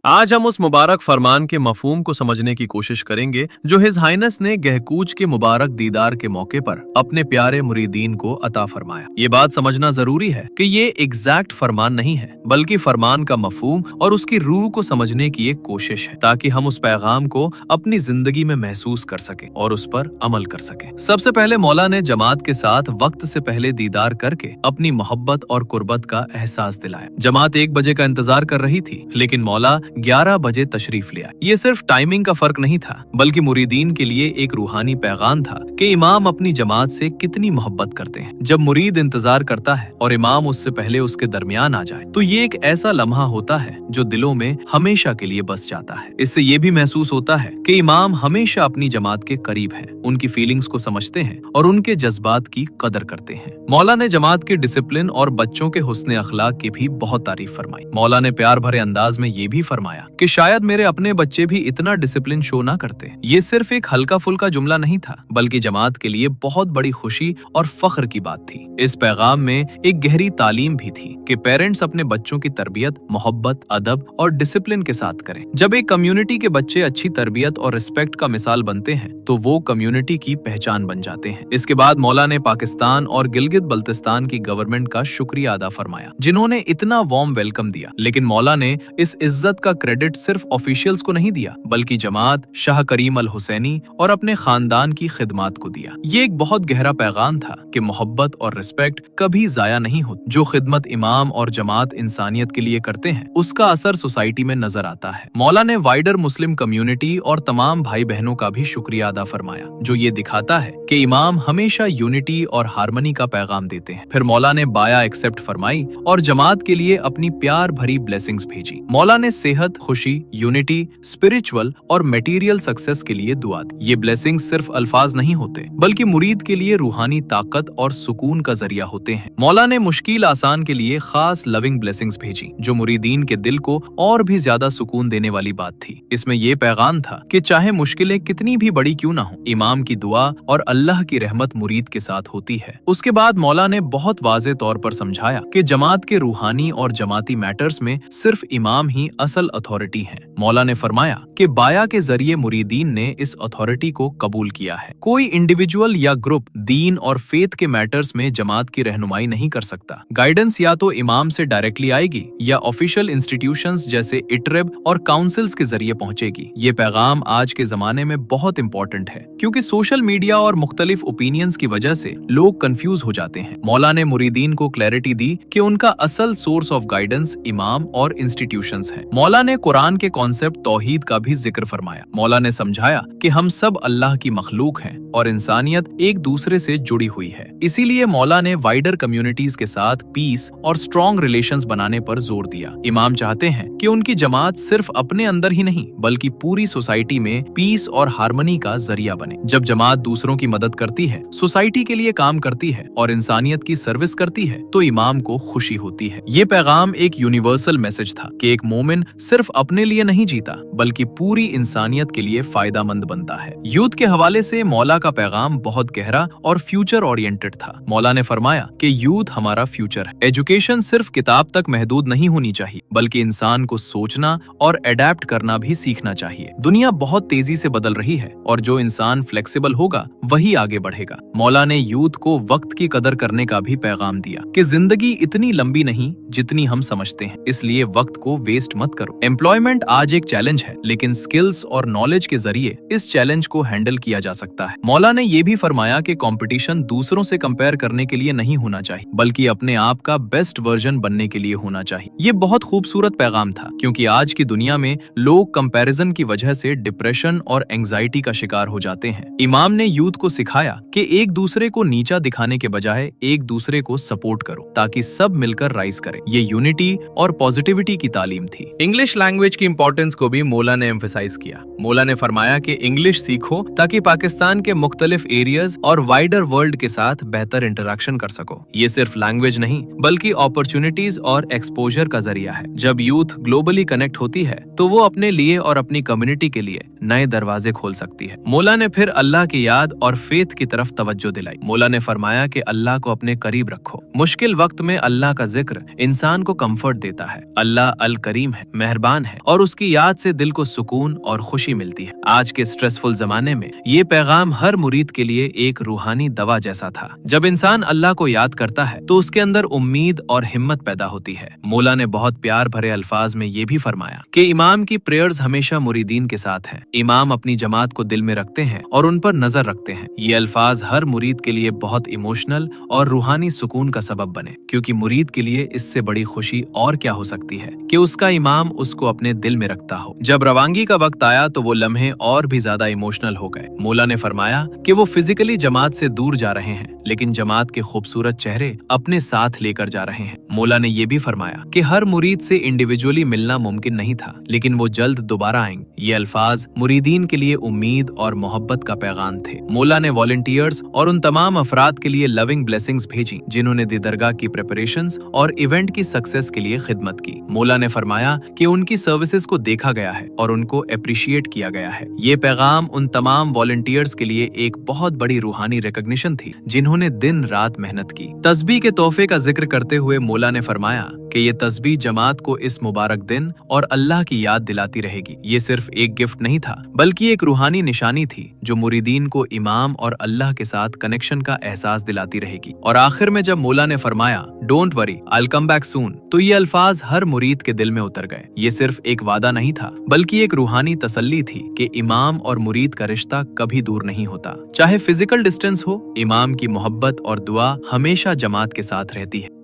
आज हम उस मुबारक फरमान के मफहूम को समझने की कोशिश करेंगे जो हिज हाइनेस ने गहकूच के मुबारक दीदार के मौके पर अपने प्यारे मुरीदीन को अता फरमाया। ये बात समझना जरूरी है कि ये एग्जैक्ट फरमान नहीं है, बल्कि फरमान का मफहूम और उसकी रूह को समझने की एक कोशिश है, ताकि हम उस पैगाम को अपनी जिंदगी में महसूस कर सके और उस पर अमल कर सके। सबसे पहले मौला ने जमात के साथ वक्त से पहले दीदार करके अपनी मोहब्बत और कुर्बत का एहसास दिलाया। जमात 1 बजे का इंतजार कर रही थी, लेकिन मौला 11 बजे तशरीफ लिया। ये सिर्फ टाइमिंग का फर्क नहीं था, बल्कि मुरीदीन के लिए एक रूहानी पैगाम था कि इमाम अपनी जमात से कितनी मोहब्बत करते हैं। जब मुरीद इंतजार करता है और इमाम उससे पहले उसके दरमियान आ जाए, तो ये एक ऐसा लम्हा होता है जो दिलों में हमेशा के लिए बस जाता है। इससे ये भी महसूस होता है कि इमाम हमेशा अपनी जमात के करीब हैं, उनकी फीलिंग्स को समझते हैं और उनके जज्बात की कदर करते हैं। मौला ने जमात के डिसिप्लिन और बच्चों के हुस्न अखलाक की भी बहुत तारीफ फरमाई। मौला ने प्यार भरे अंदाज में ये भी फरमाया कि शायद मेरे अपने बच्चे भी इतना डिसिप्लिन शो ना करते। ये सिर्फ एक हल्का फुल्का जुमला नहीं था, बल्कि जमात के लिए बहुत बड़ी खुशी और फख्र की बात थी। इस पैगाम में एक गहरी तालीम भी थी कि पेरेंट्स अपने बच्चों की तरबियत मोहब्बत, अदब और डिसिप्लिन के साथ करें। जब एक कम्युनिटी के बच्चे अच्छी तरबियत और रिस्पेक्ट का मिसाल बनते हैं, तो वो कम्युनिटी की पहचान बन जाते हैं। इसके बाद मौला ने पाकिस्तान और गिलगित बल्तिस्तान की गवर्नमेंट का शुक्रिया अदा फरमाया, जिन्होंने इतना वार्म वेलकम दिया। लेकिन मौला ने इस इज्जत का क्रेडिट सिर्फ ऑफिशियल्स को नहीं दिया, बल्कि जमात, शाह करीम अल हुसैनी और अपने खानदान की खिदमात को दिया। ये एक बहुत गहरा पैगाम था कि मोहब्बत और रिस्पेक्ट कभी जाया नहीं होती। जो खिदमत इमाम और जमात इंसानियत के लिए करते हैं, उसका असर सोसाइटी में नजर आता है। मौला ने वाइडर मुस्लिम कम्युनिटी और तमाम भाई बहनों का भी शुक्रिया अदा फरमाया, जो ये दिखाता है कि इमाम हमेशा यूनिटी और हार्मनी का पैगाम देते हैं। फिर मौला ने बाया एक्सेप्ट फरमाई और जमात के लिए अपनी प्यार भरी ब्लेसिंग्स भेजी। मौला ने सेहत, खुशी, यूनिटी, स्पिरिचुअल और मटेरियल सक्सेस के लिए दुआ दी। ये ब्लेसिंग्स सिर्फ अल्फाज नहीं होते, बल्कि मुरीद के लिए रूहानी ताकत और सुकून का जरिया होते हैं। मौला ने मुश्किल आसान के लिए खास लविंग ब्लेसिंग्स भेजी, जो मुरीदीन के दिल को और भी ज्यादा सुकून देने वाली बात थी। इसमें यह पैगाम था कि चाहे मुश्किलें कितनी भी बड़ी क्यों ना हो, इमाम की दुआ और अल्लाह की रहमत मुरीद के साथ होती है। उसके बाद मौला ने बहुत वाज़े तौर पर समझाया कि जमात के रूहानी और जमाती मैटर्स में सिर्फ इमाम ही असल अथॉरिटी है। मौला ने फरमाया कि बाया के जरिए मुरीदीन ने इस अथॉरिटी को कबूल किया है। कोई इंडिविजुअल या ग्रुप दीन और फेथ के मैटर्स में जमात की रहनुमाई नहीं कर सकता। गाइडेंस या तो इमाम से डायरेक्टली आएगी या ऑफिशियल इंस्टीट्यूशंस जैसे इटरेब और काउंसिल्स के जरिए पहुंचेगी। ये पैगाम आज के जमाने में बहुत इंपॉर्टेंट है, क्योंकि सोशल मीडिया और मुख्तलिफ ओपिनियंस की वजह से लोग कंफ्यूज हो जाते हैं। मौला ने मुरीदीन को क्लैरिटी दी कि उनका असल सोर्स ऑफ गाइडेंस इमाम और इंस्टीट्यूशंस हैं। मौला ने कुरान के कॉन्सेप्ट तौहीद का भी जिक्र फरमाया। मौला ने समझाया कि हम सब अल्लाह की मखलूक हैं और इंसानियत एक दूसरे से जुड़ी हुई है। इसीलिए मौला ने वाइडर कम्युनिटीज के साथ पीस और स्ट्रॉन्ग रिलेशंस बनाने पर जोर दिया। इमाम चाहते हैं कि उनकी जमात सिर्फ अपने अंदर ही नहीं, बल्कि पूरी सोसाइटी में पीस और हार्मनी का जरिया बने। जब जमात दूसरों की मदद करती है, सोसाइटी के लिए काम करती है और इंसानियत की सर्विस करती है, तो इमाम को खुशी होती है। ये पैगाम एक यूनिवर्सल मैसेज था कि एक मोमिन सिर्फ अपने लिए नहीं जीता, बल्कि पूरी इंसानियत के लिए फायदामंद बनता है। यूथ के हवाले से मौला का पैगाम बहुत गहरा और फ्यूचर ओरिएंटेड था। मौला ने फरमाया कि यूथ हमारा फ्यूचर है। एजुकेशन सिर्फ किताब तक महदूद नहीं होनी चाहिए, बल्कि इंसान को सोचना और अडेप्ट करना भी सीखना चाहिए। दुनिया बहुत तेजी से बदल रही है और जो इंसान फ्लेक्सिबल होगा वही आगे बढ़ेगा। मौला ने यूथ को वक्त की कदर करने का भी पैगाम दिया कि जिंदगी इतनी लंबी नहीं जितनी हम समझते हैं, इसलिए वक्त को वेस्ट मत करो। एम्प्लॉयमेंट आज एक चैलेंज है, लेकिन स्किल्स और नॉलेज के जरिए इस चैलेंज को हैंडल किया जा सकता है। मौला ने यह भी फरमाया कि कंपटीशन दूसरों से कंपेयर करने के लिए नहीं होना चाहिए, बल्कि अपने आप का बेस्ट वर्जन बनने के लिए होना चाहिए। ये बहुत खूबसूरत पैगाम था, क्योंकि आज की दुनिया में लोग कंपैरिजन की वजह से डिप्रेशन और एंजाइटी का शिकार हो जाते हैं। इमाम ने यूथ को सिखाया कि एक दूसरे को नीचा दिखाने के बजाय एक दूसरे को सपोर्ट करो, ताकि सब मिलकर राइज करें। ये यूनिटी और पॉजिटिविटी की तालीम थी। इंग्लिश लैंग्वेज की इंपॉर्टेंस को भी मौला ने एम्फसाइज किया। मौला ने फरमाया कि इंग्लिश सीखो ताकि पाकिस्तान के मुख्तलिफ एरियाज और वाइडर वर्ल्ड के साथ बेहतर इंटरेक्शन कर सको। ये सिर्फ लैंग्वेज नहीं, बल्कि अपॉर्चुनिटीज और एक्सपोजर का जरिया है। जब यूथ ग्लोबली कनेक्ट होती है, तो वो अपने लिए और अपनी कम्युनिटी के लिए नए दरवाजे खोल सकती है। मौला ने फिर अल्लाह की याद और फेथ की तरफ तवज्जो दिलाई। मौला ने फरमाया कि अल्लाह को अपने करीब रखो। मुश्किल वक्त में अल्लाह का जिक्र इंसान को कंफर्ट देता है। अल्लाह अल करीम है, मेहरबान है और उसकी याद से दिल को सुकून और खुशी मिलती है। आज के स्ट्रेसफुल जमाने में ये पैगाम हर मुरीद के लिए एक रूहानी दवा जैसा था। जब इंसान अल्लाह को याद करता है तो उसके अंदर उम्मीद और हिम्मत पैदा होती है। मौला ने बहुत प्यार भरे अल्फाज में ये भी फरमाया कि इमाम की प्रेयर्स हमेशा मुरीदीन के साथ हैं। इमाम अपनी जमात को दिल में रखते हैं और उन पर नजर रखते हैं। ये अल्फाज हर मुरीद के लिए बहुत इमोशनल और रूहानी सुकून का सबब बने, क्योंकि मुरीद के लिए इससे बड़ी खुशी और क्या हो सकती है कि उसका इमाम उसको अपने दिल में रखता हो। जब रवांगी का वक्त आया तो वो लम्हे और भी ज्यादा इमोशनल हो गए। मौला ने फरमाया कि वो फिजिकली जमात से दूर जा रहे हैं, लेकिन जमात के खूबसूरत चेहरे अपने साथ लेकर जा रहे हैं। मौला ने ये भी फरमाया कि हर मुरीद से इंडिविजुअली मिलना मुमकिन नहीं था, लेकिन वो जल्द दोबारा आएंगे। ये अल्फाज मुरीदीन के लिए उम्मीद और मोहब्बत का पैगाम थे। मौला ने वॉलंटियर्स और उन तमाम अफराद के लिए लविंग ब्लेसिंग्स भेजी जिन्होंने दरगाह की प्रिपरेशंस और इवेंट की सक्सेस के लिए खिदमत की। मौला ने फरमाया कि उनकी सर्विसेज को देखा गया है और उनको अप्रिशिएट किया गया है। ये पैगाम उन तमाम वॉलंटियर्स के लिए एक बहुत बड़ी रूहानी रिकॉग्निशन थी जिन्होंने दिन रात मेहनत की। तस्बीह के तोहफे का जिक्र करते हुए मौला ने फरमाया कि ये तस्बीह जमात को इस मुबारक दिन और अल्लाह की याद दिलाती रहेगी। ये सिर्फ एक गिफ्ट नहीं था, बल्कि एक रूहानी निशानी थी जो मुरीदीन को इमाम और अल्लाह के साथ कनेक्शन का एहसास दिलाती रहेगी। और आखिर में जब मौला ने फरमाया don't worry I will come back soon, तो ये अल्फाज हर मुरीद के दिल में उतर गए। ये सिर्फ एक वादा नहीं था, बल्कि एक रूहानी तसल्ली थी कि इमाम और मुरीद का रिश्ता कभी दूर नहीं होता। चाहे फिजिकल डिस्टेंस हो, इमाम की मोहब्बत और दुआ हमेशा जमात के साथ रहती है।